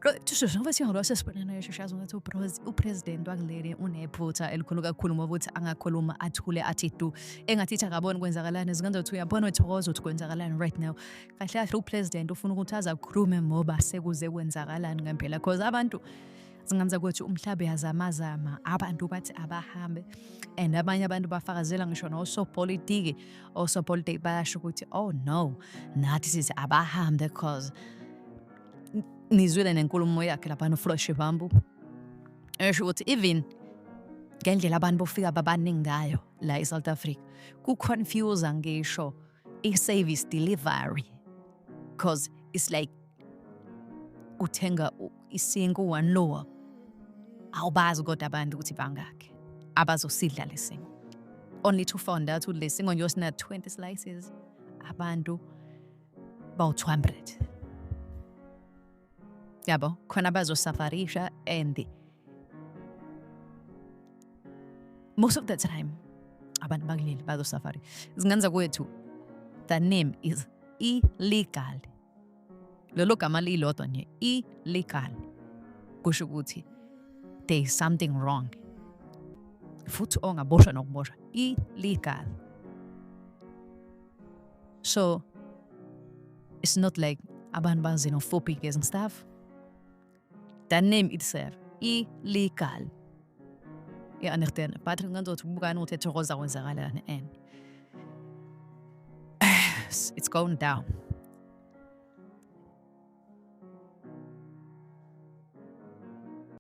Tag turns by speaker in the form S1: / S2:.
S1: Tusho ngoba siyangalo sesibonana yeshashazo ngathi upresident wakuleli unephutha elikhulu kakhulu ngoba uthi angakhuluma athule athi du engathi akaboni kwenzakalani zingenza ukuthi uyabona uthokoza ukuthi kwenzakalani right now kahle kahle upresident ufuna ukuthi azakhulume ngoba sekuze kwenzakalani ngempela because abantu zingenza ukuthi umhlaba yazamazama abantu bathi abahambe and abanye abantu bafakazela ngisho nosopolitiki osopolitiki bayasho ukuthi oh no nathi sithi abahambe because nizwile nenkulumo yakhe lapha noFresh Bambu esho ukuthi even ngendlela abantu bofika babaningi ngayo la eSouth Africa ku-confuse ngisho i-service delivery because it's like uthenga isinko one lower awubazi kodwa abantu ukuthi bangakhe abazosidla lesingo only to find out ukuthi lesingo nje sina 20 slices abantu bawu200 yabo khona bazosafarisha and most of the time abantu bakuleli bazosafari zingenza kwethu the name is illegal lelo gama lilodwa nje illegal kusho ukuthi there is something wrong futhi ongaboshwa nokuboshwa illegal so it's not like abantu bazino-phobic and stuff. The name itself illegal. You understand? But it's going down.